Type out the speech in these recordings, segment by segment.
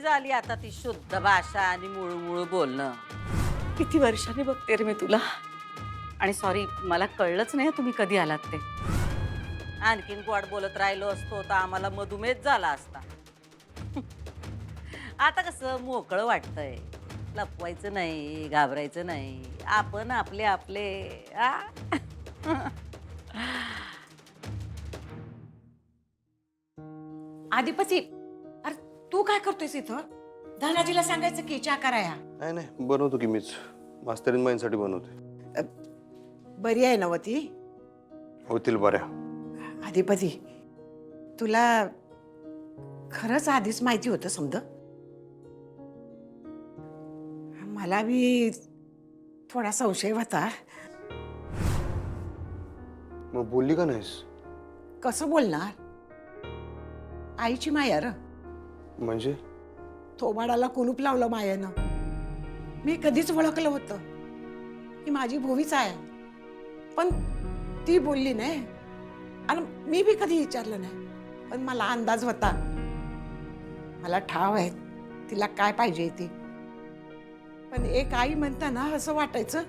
झाली आता ती शुद्ध भाषा आणि मुळू बोलणं. किती वर्षांनी बघते रे मी तुला. आणि सॉरी, मला कळलंच नाही तुम्ही कधी आलात ते. आणखीन गोड बोलत राहिलो असतो तर आम्हाला मधुमेह झाला असता. आता कसं मोकळं वाटतंय. लपवायचं नाही, घाबरायचं नाही. आपण आपले आपले आ? आदिपती, अरे तू काय करतोयस इथं? धनाजीला सांगायचं की चहा कराया. नाही नाही, बनवतो की मीच. मास्तरीन बाईंसाठी बनवते. बरी आहे ना ती? होतील बऱ्या. आदिपती, तुला खरंच आधीच माहिती होतं समजा? मला बी थोडा संशय होता. मग बोलली का नाहीस? कसं बोलणार? आईची माया र. म्हणजे थोबाडाला कुलूप लावलं मायानं. मी कधीच ओळखलं होतं की माझी भोवीच आहे, पण ती बोलली नाही आणि मी बी कधी विचारलं नाही. पण मला अंदाज होता. मला ठाव आहे तिला काय पाहिजे ती. पण एक आई म्हणताना असं वाटायचं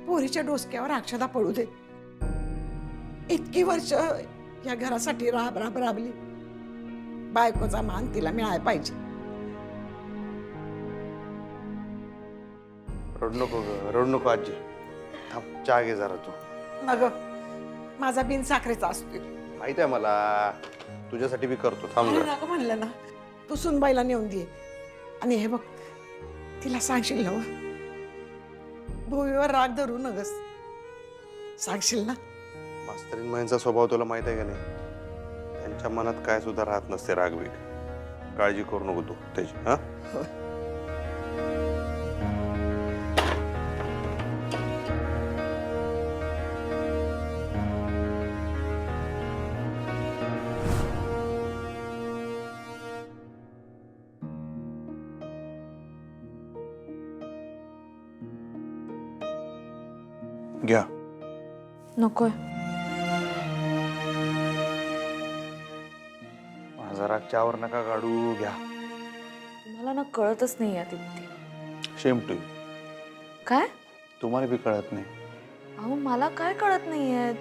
पोरीच्या डोसक्यावर अक्षदा पडू दे. इतकी वर्ष या घरासाठी राब राब राबली. बायकोचा मान तिला मिळायला पाहिजे. रडू नको ग, रडू नको आजी. थांब, चहा घे जरा तू. मग माझा बिन साखरेचा असतो. माहित आहे मला, तुझ्यासाठी मी करतो. थांब जरा. नको म्हणलं ना, तू सुनबाईला नेऊन दे. आणि हे बघ, तिला सांगशील ना भोवीवर राग धरू नगस. सांगशील ना? मास्तरीन बाईंचा स्वभाव तुला माहित आहे का नाही? त्यांच्या मनात काय सुद्धा राहत नसते रागवीग. काळजी करू नको तू त्याची. हा, घ्या. नकोय. माझा राग चहावर नका काढू. घ्या. तुम्हाला ना कळतच नाही आदिपती. शेम टू. काय? तुम्हाला बी कळत नाही. अहो मला काय कळत नाहीये.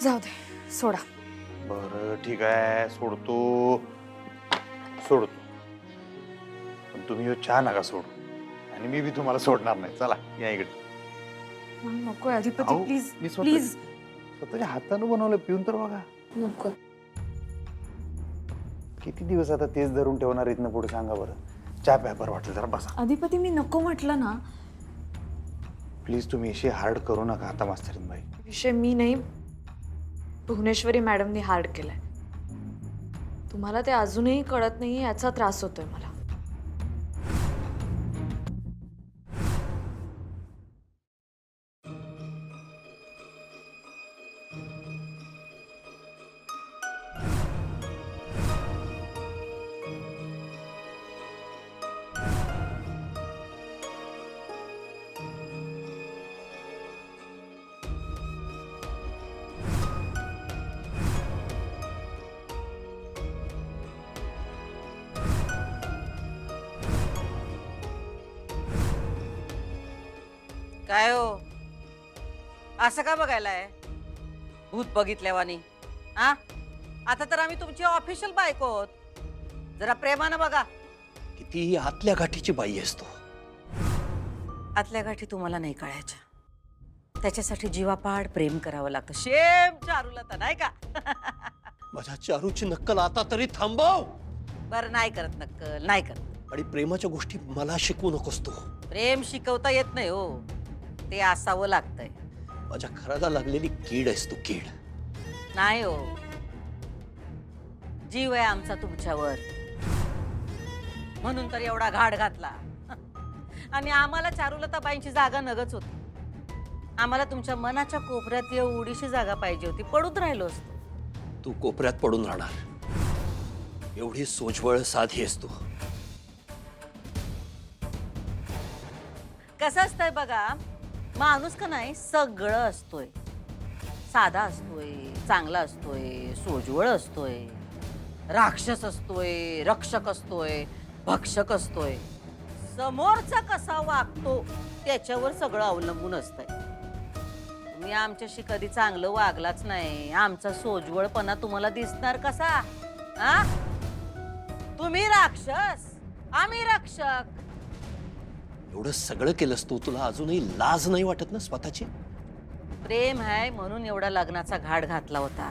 जाऊ दे, सोडा. बरं ठीक आहे, सोडतो सोडतो. पण तुम्ही चहा नका सोडू आणि मी बी तुम्हाला सोडणार नाही. चला या इकडे. मला नकोय आदिपती, अहो, प्लीज मी प्लीज. स्वतःच्या हातानं बनवलं, पिऊन तर बघा. नको. किती दिवस आता तेच धरून ठेवणार इथनं पुढे सांगा बरं. चहा प्या, बरं वाटेल जरा बसा. आदिपती मी नको म्हटलं ना. प्लीज तुम्ही अशी हार्ड करू नका आता मास्तरीन बाई. विषय मी नाही, भुवनेश्वरी मॅडमनी हार्ड केलाय. तुम्हाला ते अजूनही कळत नाही याचा त्रास होतोय मला. काय हो, असं का बघायलाय? भूत बघितल्यावानी. हा, आता तर आम्ही तुमची ऑफिशियल बायको आहोत. जरा प्रेमानं बघा. किती आतल्या गाठीची बाई आहेस तू. आतल्या गाठी तुम्हाला नाही कळायच्या. त्याच्यासाठी जीवापाड प्रेम करावं लागतं. शेम चारूला तर नाही का? माझ्या चारूची नक्कल आता तरी थांबव. बरं, नाही करत नक्कल, नाही करत. आणि प्रेमाच्या गोष्टी मला शिकवू नकोस तू. प्रेम शिकवता येत नाही हो, ते असावं लागतंय. माझ्या घराला लागलेली कीड आहेस तू, कीड. नाही हो, जीव आहे आमचा तुमच्यावर, म्हणून तर एवढा घाट घातला. आणि आम्हाला चारुलताबाईंची जागा नगच होती. आम्हाला तुमच्या मनाच्या कोपऱ्यात एवढीशी जागा पाहिजे होती. पडून राहिलो असतो. तू कोपऱ्यात पडून राहणार. एवढी सोजवळ साधी आहेस तू. कसं असतंय बघा, माणूस का नाही सगळं असतोय. साधा असतोय, चांगला असतोय, सोजवळ असतोय. राक्षस असतोय, रक्षक असतोय, भक्षक असतोय. समोरचा कसा वागतो त्याच्यावर सगळं अवलंबून असतंय. तुम्ही आमच्याशी कधी चांगलं वागलाच नाही. आमचा सोजवळपणा तुम्हाला दिसणार कसा? हा? तुम्ही राक्षस, आम्ही रक्षक. एवढं सगळं केलंस तू, तुला अजूनही लाज नाही वाटत ना स्वतःची? प्रेम आहे म्हणून एवढा लग्नाचा घाट घातला होता.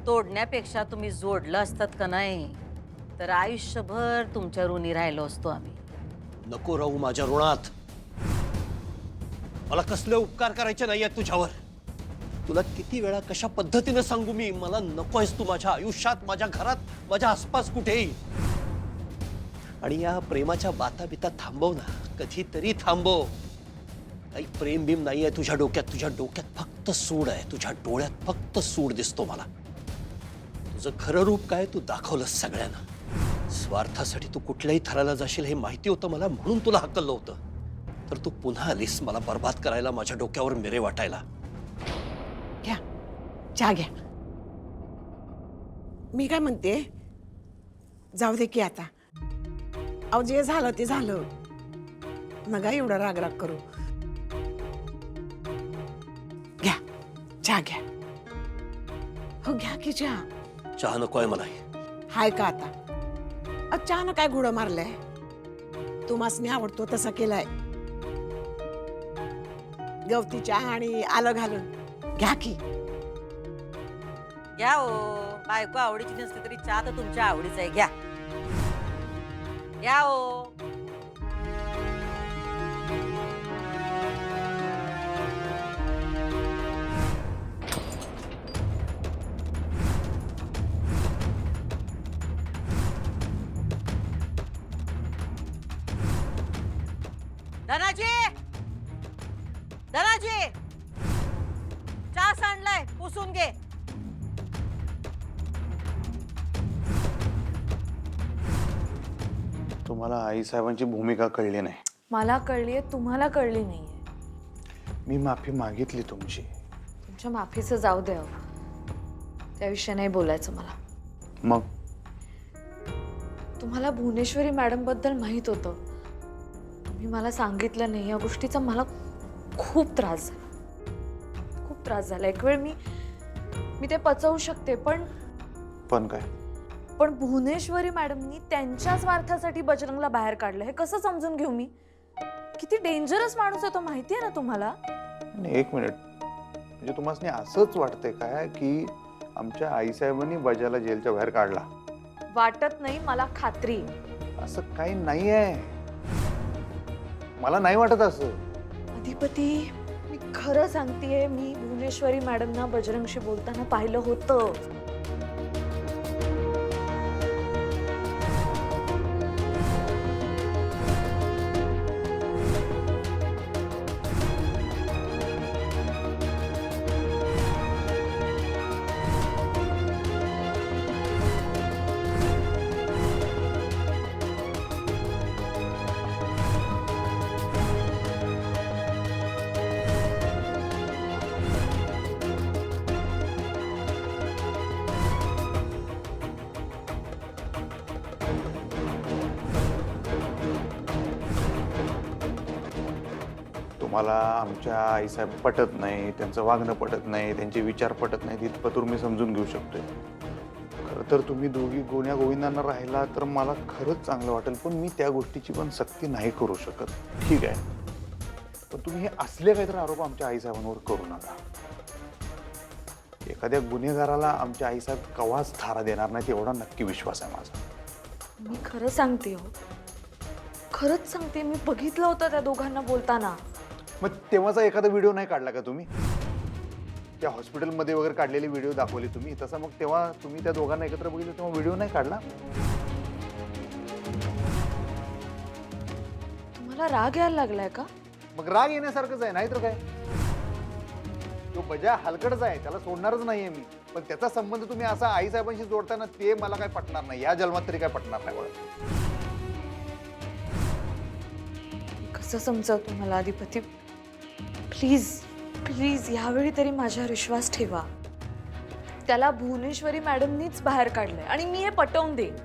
तोडण्यापेक्षा तुम्ही जोडलं असतात का नाही तर आयुष्यभर तुमच्या ऋणी राहिलो असतो आम्ही. नको राहू माझ्या ऋणात. मला कसले उपकार करायचे नाहीयेत तुझ्यावर. तुला किती वेळा कशा पद्धतीने सांगू मी, मला नकोयस तू माझ्या आयुष्यात, माझ्या घरात, माझ्या आसपास कुठेही. आणि या प्रेमाच्या बाता बिता थांबव ना, कधीतरी थांबव. काही प्रेम बिम नाहीये तुझ्या डोक्यात. तुझ्या डोक्यात फक्त सूड आहे, तुझ्या डोळ्यात फक्त सूड दिसतो मला. तुझं खरं रूप काय तू दाखवलंस सगळ्यांना. स्वार्थासाठी तू कुठल्याही थराला जाशील हे माहिती होतं मला, म्हणून तुला हकललं होतं. तर तू पुन्हा आलीस मला बर्बाद करायला, माझ्या डोक्यावर मिरे वाटायला. घ्या चहा घ्या. मी काय म्हणते, जाऊ दे की आता. अहो जे झालं ते झालं, नका एवढा राग करू. घ्या चहा घ्या. हो घ्या की चहा. चहा नकोय मला. हाय का आता? चहानं काय घोडं मारलंय? तुम्हासनी आवडतो तसा केलाय, गवती चहा आणि आलं घालून. घ्या की. घ्या हो, बायको आवडीची नसली तरी चहा तर तुमच्या आवडीचा आहे. घ्या घ्या हो. धनाजी, धनाजी, चहा सांडलाय, पुसून घे. तुम्हाला आईसाहेबांची भूमिका कळली नाही. मला कळलीये, तुम्हाला कळली नाहीये. मी माफी मागितली तुमची. तुमच्या माफीचं जाऊ द्या, त्याविषयी नाही बोलायचं मला. मग तुम्हाला भुवनेश्वरी मॅडम बद्दल माहित होतं, तुम्ही मला सांगितलं नाही. या गोष्टीचा मला खूप त्रास झाला, खूप त्रास झाला. एक वेळ मी ते पचवू शकते, पण काय? पण भुवनेश्वरी मॅडमनी त्यांच्या स्वार्थासाठी बजरंगला बाहेर काढलं. हे कसं समजून घेऊ मी? किती डेंजरस माणूस आहे तो, माहितीये ना तुम्हाला? एक मिनिट, म्हणजे तुम्हाला असंच वाटतंय काय की आमच्या आईसाहेबांनी बजाला जेलच्या बाहेर काढला? वाटत नाही, मला खात्री. असं काही नाहीये, मला नाही वाटत असं. अधिपती, मी खरं सांगतेय, मी भुवनेश्वरी मॅडमना बजरंगशी बोलताना पाहिलं होतं. तुम्हाला आमच्या आईसाहेब पटत नाही, त्यांचं वागणं पटत नाही, त्यांचे विचार पटत नाहीत, इतपतूर मी समजून घेऊ शकतोय. खरं तर तुम्ही दोघी गोण्या गोविंदांना राहिला तर मला खरंच चांगलं वाटेल, पण मी त्या गोष्टीची पण सक्ती नाही करू शकत. ठीक आहे, पण तुम्ही हे असले काहीतरी आरोप आमच्या आईसाहेबांवर करू नका. एखाद्या गुन्हेगाराला आमच्या आईसाहेब कवाच थारा देणार नाही एवढा नक्की विश्वास आहे माझा. मी खरं सांगते हो, खरंच सांगते. मी बघितलं होतं त्या दोघांना बोलताना. मग तेव्हाचा एखादा व्हिडिओ नाही काढला का तुम्ही? त्या हॉस्पिटलमध्ये वगैरे काढलेली व्हिडिओ दाखवली तुम्ही, तसा मग तेव्हा तुम्ही त्या दोघांना एकत्र बघितलं तेव्हा व्हिडिओ नाही काढला? तुम्हाला राग यायला लागलाय का? मग राग येण्यासारखंच आहे, नाही तर काय. तो बजा हलकडच आहे, त्याला सोडणारच नाहीये मी. पण त्याचा संबंध तुम्ही असा आईसाहेबांशी जोडताना ते मला काय पटणार नाही, या जन्मात तरी काय पटणार नाही मला. कसं समजावं तुम्हाला अधिपती? प्लीज प्लीज यावेळी तरी माझ्यावर विश्वास ठेवा. त्याला भुवनेश्वरी मॅडमनीच बाहेर काढलंय आणि मी हे पटवून देईन.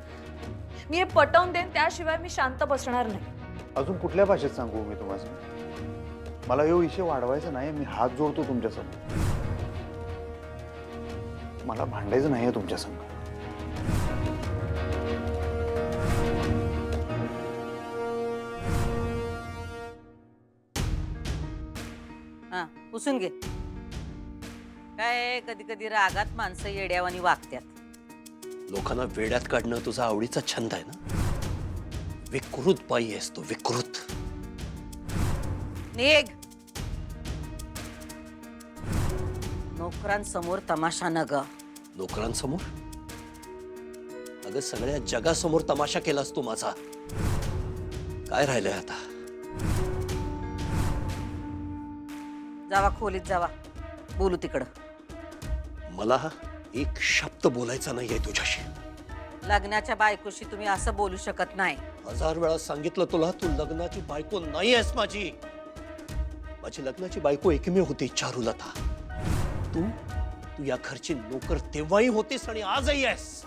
मी हे पटवून देईन, त्याशिवाय मी शांत बसणार नाही. अजून कुठल्या भाषेत सांगू मी तुम्हाला? मला यो विषय वाढवायचा नाही. मी हात जोडतो तुमच्यासमोर. मला भांडायचं नाहीये तुमच्या संग. हा पुसून घे. काय कधी कधी रागात माणसं येड्यावानी वागत्यात. लोकांना वेड्यात काढणं तुझा आवडीचा छंद आहे ना? विकृत बाई आहेस तू, विकृत. निघ. नोकरांसमोर तमाशा न ग. नोकरांसमोर? अगं सगळ्या जगासमोर तमाशा केलास तू माझा. काय राहिलंय आता? जावा खोलीत जावा, बोलू तिकडं. मला एक शब्द बोलायचा नाहीये तुझ्याशी. लग्नाच्या बायकोशी तुम्ही असं बोलू शकत नाही. 1000 वेळा सांगितलं तुला, तू लग्नाची बायको नाही आहेस माझी. माझी लग्नाची बायको एकमेव होती चारुलता. तू तू या घरची नोकर तेव्हाही होतीस आणि आजही आहेस.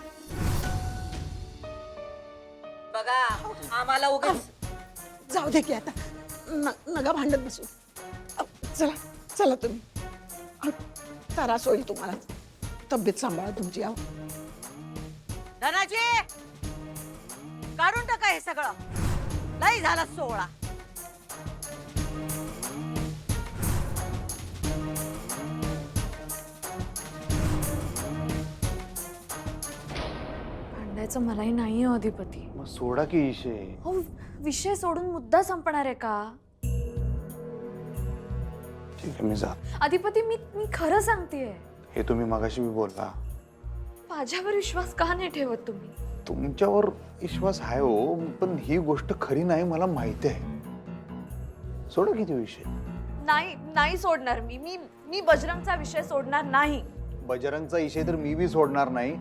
बघा आम्हाला उगाच जाऊ दे की आता. नगा भांडत बसू. चला चला तुम्ही. त्रास होईल तुम्हाला. तब्येत सांभाळा तुमची. आहो धनाजी काढून टाका हे सगळं. लई झाला सोहळा. भांडायचं मलाही नाही हो अधिपती. मग सोडा की विषय. हो, विषय सोडून मुद्दा संपणार आहे का? ठीक आहे मी जात. अधिपती मी मी खरं सांगतेय. हे तुम्ही मगाशी मी बोलला. माझ्यावर विश्वास का नाही ठेवत तुम्ही? तुमच्यावर विश्वास आहे हो, पण ही गोष्ट खरी नाही मला माहिती आहे. सोडा किती विषय. नाही नाही सोडणार मी. मी मी बजरंगचा विषय सोडणार नाही. बजरंगचा विषय तर मी बी सोडणार नाही,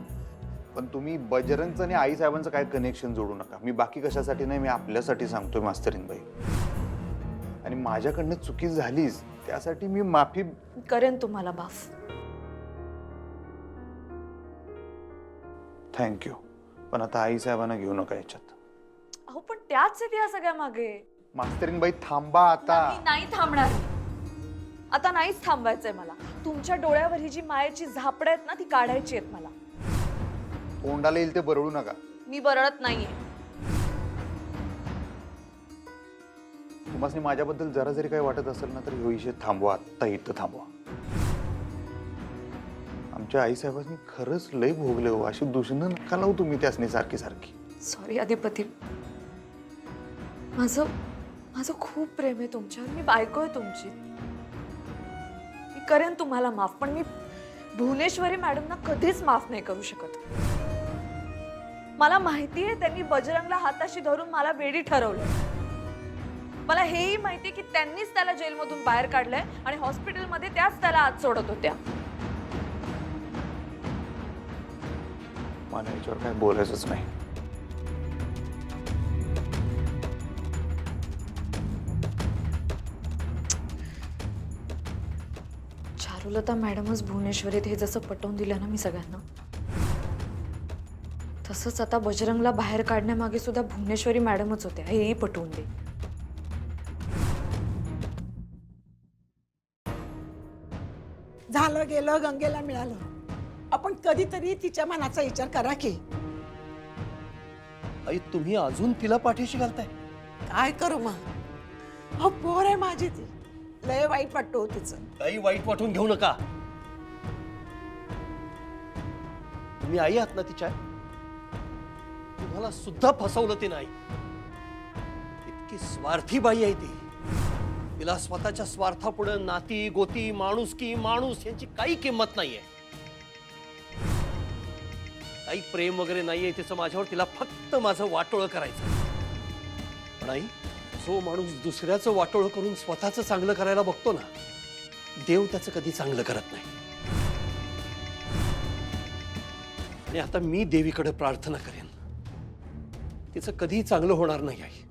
पण तुम्ही बजरंगचं आणि आई साहेबांचं काय कनेक्शन जोडू नका. मी बाकी कशासाठी नाही, मी आपल्यासाठी सांगतोय मास्तरीनबाई. आणि माझ्याकडनं चुकी झालीच त्यासाठी मी माफी करेन तुम्हाला माफ. थँक्यू. पण आता आई साहेबांना घेऊ नका याच्यात. अहो पण त्याच आहेत या सगळ्या मागे. मास्तरीनबाई थांबा आता. मी नाही थांबणार. आता नाहीच थांबायचंय मला. तुमच्या डोळ्यावर ही जी मायेची झापड आहेत ना, ती काढायची आहेत मला. तोंडाला येईल ते बरळू नका. मी बरळत नाहीये. तुम्हाला माझ्याबद्दल जरा जरी काही वाटत असेल ना, तर हा विषय थांबवा. आत्ता इथं थांबवा. आमच्या आई साहेबांनी खरंच लय भोगले हो. अशी दूषणं नका लावू तुम्ही त्यासनी सारखी सारखी. सॉरी अधिपती. माझं माझं खूप प्रेम आहे तुमच्यावर. मी बायको आहे तुमची. मी करेन तुम्हाला माफ, पण मी भुवनेश्वरी मॅडमना कधीच माफ नाही करू शकत. मला माहिती आहे त्यांनी बजरंगला हाताशी धरून मला वेडी ठरवलं. मला हेही माहिती की त्यांनीच त्याला जेलमधून बाहेर काढलंय आणि हॉस्पिटलमध्ये त्याच त्याला आत सोडत होत्या. मला याच्यावर काय बोलायचंच नाही. चारुलता मॅडमच भुवनेश्वरीत हे जसं पटवून दिलं ना मी सगळ्यांना, तसंच आता बजरंगला बाहेर काढण्यामागे सुद्धा भुवनेश्वरी मॅडमच होत्या हेही पटवून दे. झालं गेलं गंगेला मिळालं. आपण कधीतरी तिच्या मनाचा विचार करा की. आई तुम्ही अजून तिला पाठीशी घालताय? काय करू मग? हो पोर आहे माझी ती. लय वाईट वाटतो हो तिचं. काही वाईट वाटून घेऊ नका. तुम्ही आई आहात ना तिच्या? तुम्हाला सुद्धा फसवलं ते नाही. इतकी स्वार्थी बाई आहे ती. तिला स्वतःच्या स्वार्थापुढे नाती गोती माणुसकी माणूस यांची काही किंमत नाहीये. काही प्रेम वगैरे नाहीये तिचं माझ्यावर. तिला फक्त माझं वाटोळं करायचं. पण आई, जो माणूस दुसऱ्याचं वाटोळं करून स्वतःचं चांगलं करायला बघतो ना, देव त्याचं कधी चांगलं करत नाही. आणि आता मी देवीकडे प्रार्थना करेन, तिचं कधीही चांगलं होणार नाही. आई,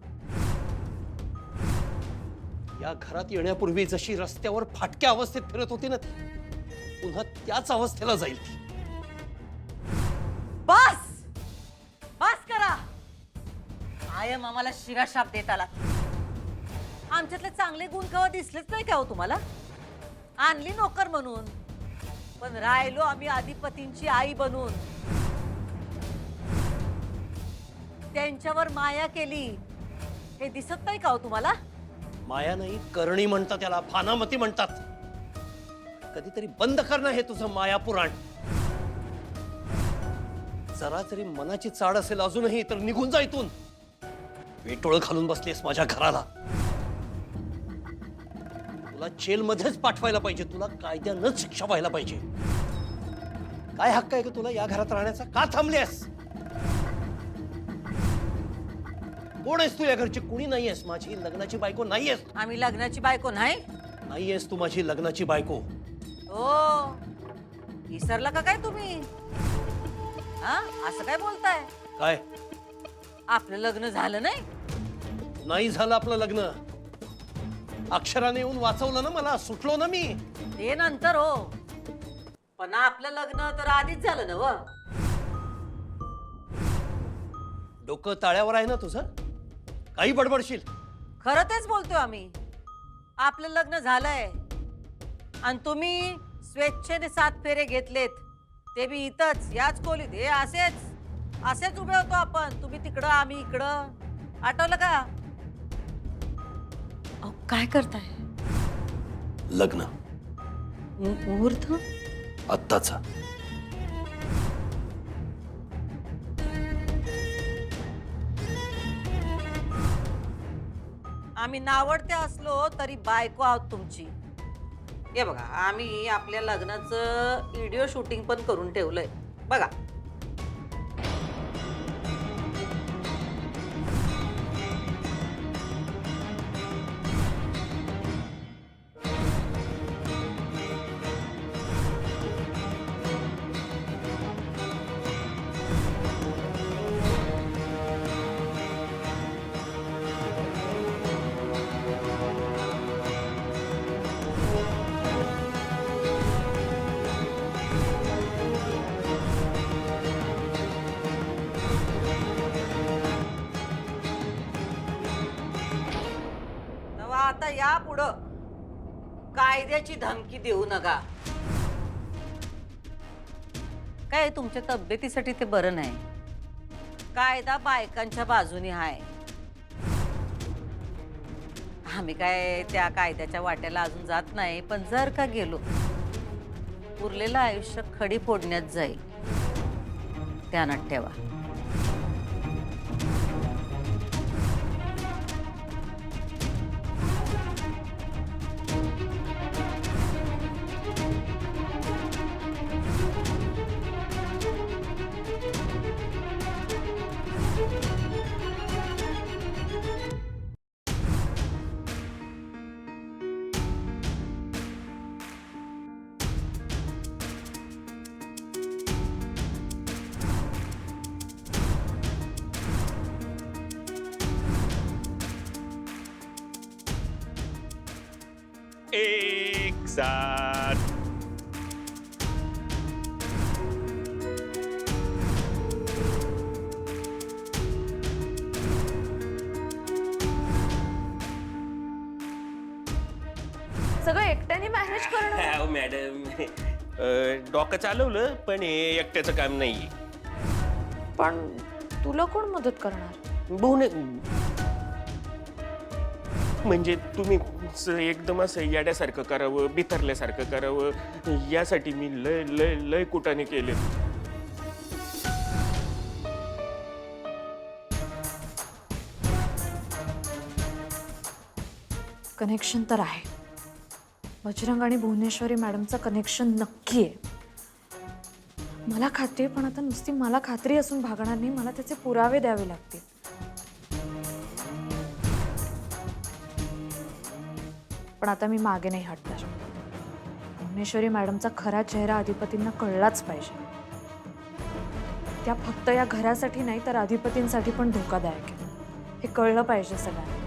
या घरात येण्यापूर्वी जशी रस्त्यावर फाटक्या अवस्थेत फिरत होती ना ती, पुन्हा त्याच अवस्थेला जाईल ती. बस बस करा. कायम आम्हाला शिव्याशाप देत आला. आमच्यातले चांगले गुण केव्हा दिसलेच नाही का हो तुम्हाला? आणली नोकर म्हणून, पण राहिलो आम्ही अधिपतींची आई बनून. त्यांच्यावर माया केली हे दिसत नाही का हो तुम्हाला? माया नाही, करणी म्हणतात त्याला, फानामती म्हणतात. कधीतरी बंद करणं हे तुझं माया पुराण. जरा जरी मनाची चाड असेल अजूनही तर निघून जा इथून. वेटोळ घालून बसलीस माझ्या घराला. तुला जेलमध्येच पाठवायला पाहिजे. तुला कायद्यानंच शिक्षा व्हायला पाहिजे. काय हक्क आहे का तुला या घरात राहण्याचा? का थांबलीस? कोण आहेस तू या घरची? कुणी नाहीयेस. माझी लग्नाची बायको नाहीयेस. आम्ही लग्नाची बायको नाही. नाहीयेस तू माझी लग्नाची बायको. हो, विसरला का काय तुम्ही? हा, असं काय बोलताय? काय आपलं लग्न झालं नाही? नाही झालं आपलं लग्न? अक्षराने येऊन वाचवलं ना मला. सुटलो ना मी. ते नंतर हो, पण आपलं लग्न तर आधीच झालं ना. व डोकं ताळ्यावर आहे ना तुझं? काही बडबडशील? खरं तेच बोलतोय आम्ही. आपलं लग्न झालंय आणि तुम्ही स्वेच्छेने 7 फेरे घेतलेत. ते बी इथंच याच खोलीत. हे असेच उभे होतो आपण. तुम्ही तिकडं आम्ही इकडं. आठवलं का? अहो काय करताय? लग्न मुहूर्त? आत्ताचा. आम्ही नावडते असलो तरी बायको आहोत तुमची. हे बघा, आम्ही आपल्या लग्नाचं व्हिडिओ शूटिंग पण करून ठेवलंय बघा. तेव्हा आता या पुढं कायद्याची धमकी देऊ नका. काय तुमच्या तब्येतीसाठी ते बरं नाही. कायदा बायकांच्या बाजूने आहे. आम्ही काय त्या कायद्याच्या वाट्याला अजून जात नाही, पण जर का गेलो उरलेलं आयुष्य खडी फोडण्यात जाईल. ध्यानात ठेवा. एक साथ सगळं एकट्याने मॅनेज करणं. हो मॅडम, डोकं चालवलं पण हे एकट्याचं काम नाहीये. पण तुला कोण मदत करणार? बहुने म्हणजे तुम्ही एकदम असं येड्यासारखं करावं, बिथरल्यासारखं करावं यासाठी मी लय लय लय कुटाने केले. कनेक्शन तर आहे. बजरंग आणि भुवनेश्वरी मॅडमचं कनेक्शन नक्की आहे. मला खात्री आहे, पण आता नुसती मला खात्री असून भागणार नाही. मला त्याचे पुरावे द्यावे लागतील. पण आता मी मागे नाही हटणार. भुवनेश्वरी मॅडमचा खरा चेहरा अधिपतींना कळलाच पाहिजे. त्या फक्त या घरासाठी नाही तर अधिपतींसाठी पण धोकादायक आहे. हे कळलं पाहिजे सगळ्यांना.